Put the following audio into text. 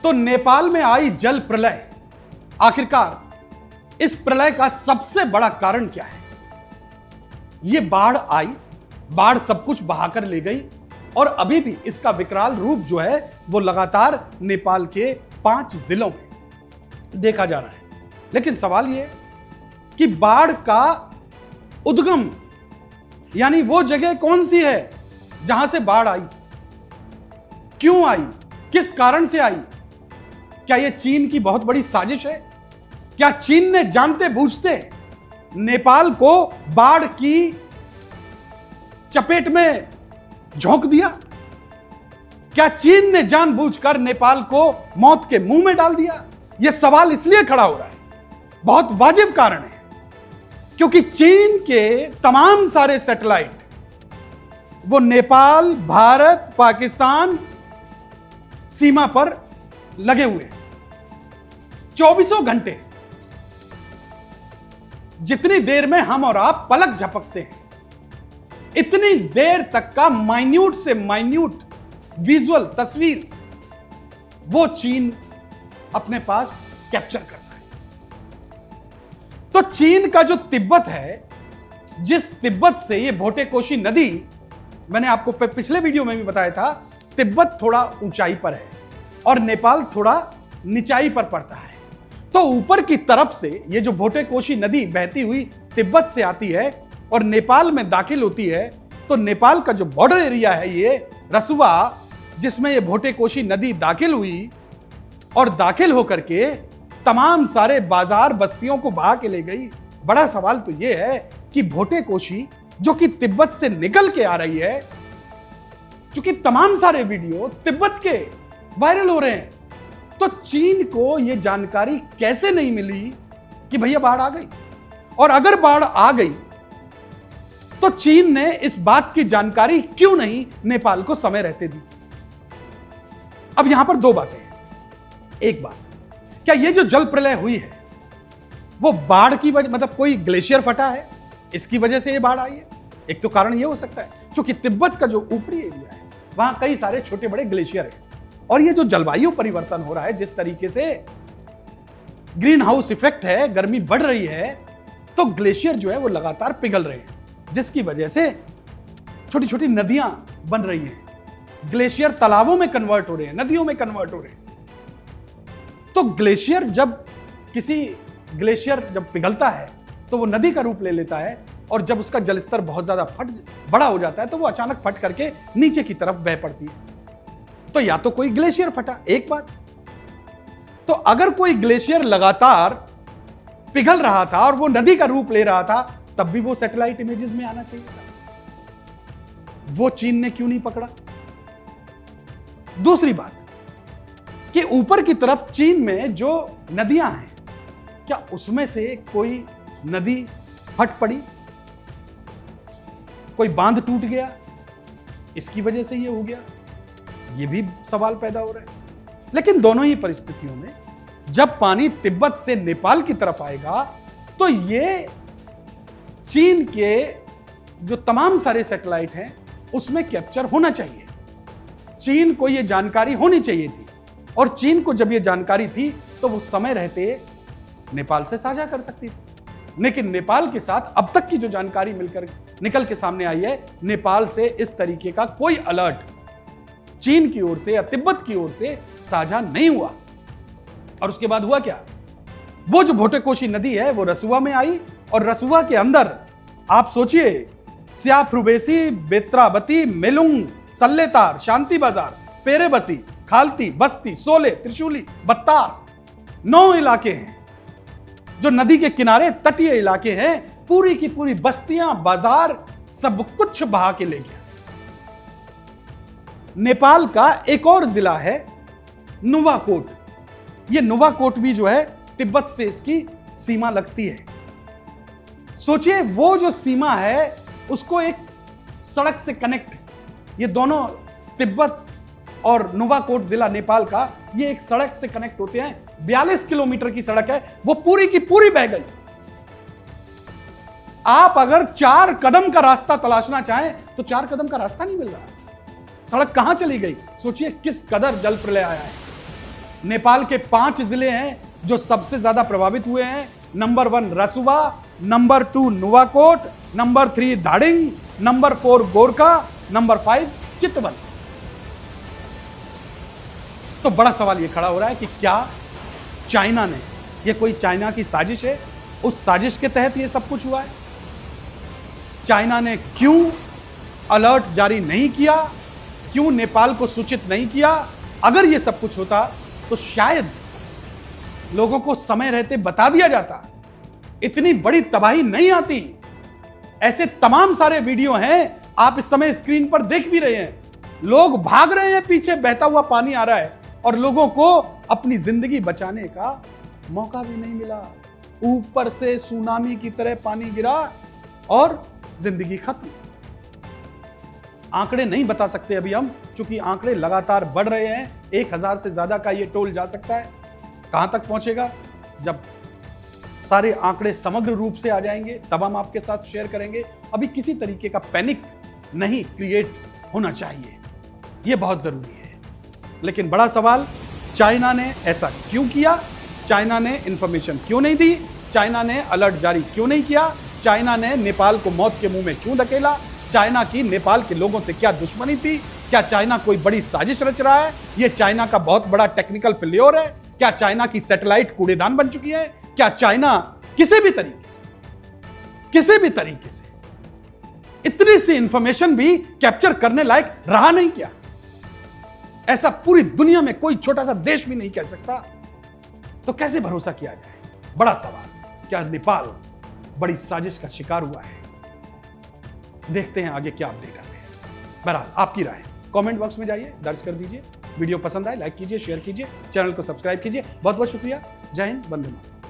तो नेपाल में आई जल प्रलय, आखिरकार इस प्रलय का सबसे बड़ा कारण क्या है? यह बाढ़ आई, बाढ़ सब कुछ बहाकर ले गई और अभी भी इसका विकराल रूप जो है वो लगातार नेपाल के 5 जिलों में देखा जा रहा है। लेकिन सवाल यह कि बाढ़ का उद्गम यानी वो जगह कौन सी है जहां से बाढ़ आई, क्यों आई, किस कारण से आई? क्या यह चीन की बहुत बड़ी साजिश है? क्या चीन ने जानते बूझते नेपाल को बाढ़ की चपेट में झोंक दिया? क्या चीन ने जानबूझकर नेपाल को मौत के मुंह में डाल दिया? यह सवाल इसलिए खड़ा हो रहा है, बहुत वाजिब कारण है, क्योंकि चीन के तमाम सारे सैटेलाइट वो नेपाल, भारत, पाकिस्तान सीमा पर लगे हुए हैं। 24 घंटे, जितनी देर में हम और आप पलक झपकते हैं, इतनी देर तक का माइन्यूट से माइन्यूट विजुअल तस्वीर वो चीन अपने पास कैप्चर करता है। तो चीन का जो तिब्बत है, जिस तिब्बत से ये भोटेकोशी नदी, मैंने आपको पिछले वीडियो में भी बताया था, तिब्बत थोड़ा ऊंचाई पर है और नेपाल थोड़ा निचाई पर पड़ता है। तो ऊपर की तरफ से ये जो भोटेकोशी नदी बहती हुई तिब्बत से आती है और नेपाल में दाखिल होती है, तो नेपाल का जो बॉर्डर एरिया है ये रसुवा, जिसमें ये भोटेकोशी नदी दाखिल हुई और दाखिल होकर के तमाम सारे बाजार बस्तियों को बहा के ले गई। बड़ा सवाल तो ये है कि भोटेकोशी जो कि तिब्बत से निकल के आ रही है, क्योंकि तमाम सारे वीडियो तिब्बत के वायरल हो रहे हैं, तो चीन को यह जानकारी कैसे नहीं मिली कि भैया बाढ़ आ गई? और अगर बाढ़ आ गई तो चीन ने इस बात की जानकारी क्यों नहीं नेपाल को समय रहते दी? अब यहां पर दो बातें हैं। एक बात, क्या यह जो जल प्रलय हुई है वो बाढ़ की वजह, मतलब कोई ग्लेशियर फटा है इसकी वजह से यह बाढ़ आई है? एक तो कारण यह हो सकता है क्योंकि तिब्बत का जो ऊपरी एरिया है वहां कई सारे छोटे बड़े ग्लेशियर हैं, और ये जो जलवायु परिवर्तन हो रहा है, जिस तरीके से ग्रीन हाउस इफेक्ट है, गर्मी बढ़ रही है, तो ग्लेशियर जो है वो लगातार पिघल रहे हैं, जिसकी वजह से छोटी छोटी नदियां बन रही हैं, ग्लेशियर तालाबों में कन्वर्ट हो रहे हैं, नदियों में कन्वर्ट हो रहे हैं। तो ग्लेशियर जब पिघलता है तो वो नदी का रूप ले लेता है, और जब उसका जलस्तर बहुत ज्यादा बड़ा हो जाता है तो वो अचानक फट करके नीचे की तरफ बह पड़ती है। तो या तो कोई ग्लेशियर फटा, एक बात। तो अगर कोई ग्लेशियर लगातार पिघल रहा था और वो नदी का रूप ले रहा था, तब भी वो सैटेलाइट इमेजेस में आना चाहिए था। वो चीन ने क्यों नहीं पकड़ा? दूसरी बात कि ऊपर की तरफ चीन में जो नदियां हैं, क्या उसमें से कोई नदी फट पड़ी, कोई बांध टूट गया, इसकी वजह से ये हो गया? ये भी सवाल पैदा हो रहे हैं। लेकिन दोनों ही परिस्थितियों में जब पानी तिब्बत से नेपाल की तरफ आएगा तो ये चीन के जो तमाम सारे सैटेलाइट हैं उसमें कैप्चर होना चाहिए। चीन को यह जानकारी होनी चाहिए थी, और चीन को जब यह जानकारी थी तो वो समय रहते नेपाल से साझा कर सकती थी। लेकिन नेपाल के साथ अब तक की जो जानकारी निकल के सामने आई है, नेपाल से इस तरीके का कोई अलर्ट चीन की ओर से या तिब्बत की ओर से साझा नहीं हुआ। और उसके बाद हुआ क्या? वो जो भोटेकोशी नदी है वो रसुवा में आई, और रसुवा के अंदर आप सोचिए, स्याफ्रुबेसी, बेत्रावती, मेलुंग, सल्लेतार, शांति बाजार, पेरेबसी, खालती, बस्ती, सोले, त्रिशूली, बत्ता, 9 इलाके हैं जो नदी के किनारे तटीय इलाके हैं। पूरी की पूरी बस्तियां, बाजार, सब कुछ बहा के ले गया। नेपाल का एक और जिला है नुवाकोट। यह नुवाकोट भी जो है तिब्बत से इसकी सीमा लगती है। सोचिए, वो जो सीमा है उसको एक सड़क से कनेक्ट, ये दोनों तिब्बत और नुवाकोट जिला नेपाल का, ये एक सड़क से कनेक्ट होते हैं। 42 किलोमीटर की सड़क है, वो पूरी की पूरी बह गई। आप अगर 4 कदम का रास्ता तलाशना चाहें तो 4 कदम का रास्ता नहीं मिल रहा। सड़क कहां चली गई? सोचिए किस कदर जल प्रलय आया है। नेपाल के 5 जिले हैं जो सबसे ज्यादा प्रभावित हुए हैं। Number 1 Rasuwa, number 2 Nuwakot, number 3 Dhading, number 4 Gorkha, number 5 चितवन। तो बड़ा सवाल यह खड़ा हो रहा है कि क्या चाइना ने, यह कोई चाइना की साजिश है, उस साजिश के तहत यह सब कुछ हुआ है? चाइना ने क्यों अलर्ट जारी नहीं किया, क्यों नेपाल को सूचित नहीं किया? अगर यह सब कुछ होता तो शायद लोगों को समय रहते बता दिया जाता, इतनी बड़ी तबाही नहीं आती। ऐसे तमाम सारे वीडियो हैं, आप इस समय स्क्रीन पर देख भी रहे हैं। लोग भाग रहे हैं, पीछे बहता हुआ पानी आ रहा है और लोगों को अपनी जिंदगी बचाने का मौका भी नहीं मिला। ऊपर से सुनामी की तरह पानी गिरा और जिंदगी खत्म। आंकड़े नहीं बता सकते अभी हम, क्योंकि आंकड़े लगातार बढ़ रहे हैं। 1000 से ज्यादा का ये टोल जा सकता है। कहां तक पहुंचेगा, जब सारे आंकड़े समग्र रूप से आ जाएंगे तब हम आपके साथ शेयर करेंगे। अभी किसी तरीके का पैनिक नहीं क्रिएट होना चाहिए, यह बहुत जरूरी है। लेकिन बड़ा सवाल, चाइना ने ऐसा क्यों किया? चाइना ने इंफॉर्मेशन क्यों नहीं दी? चाइना ने अलर्ट जारी क्यों नहीं किया? चाइना ने नेपाल को मौत के मुंह में क्यों धकेला? चाइना की नेपाल के लोगों से क्या दुश्मनी थी? क्या चाइना कोई बड़ी साजिश रच रहा है? यह चाइना का बहुत बड़ा टेक्निकल फेल्योर है? क्या चाइना की सैटेलाइट कूड़ेदान बन चुकी है? क्या चाइना किसी भी तरीके से इतनी सी इंफॉर्मेशन भी कैप्चर करने लायक रहा नहीं क्या? ऐसा पूरी दुनिया में कोई छोटा सा देश भी नहीं कह सकता। तो कैसे भरोसा किया जाए? बड़ा सवाल। क्या नेपाल बड़ी साजिश का शिकार हुआ है? देखते हैं आगे क्या अपडेट आते हैं। बहरहाल आपकी राय कमेंट बॉक्स में जाइए, दर्ज कर दीजिए। वीडियो पसंद आए लाइक कीजिए, शेयर कीजिए, चैनल को सब्सक्राइब कीजिए। बहुत बहुत शुक्रिया। जय हिंद, वंदे मातरम।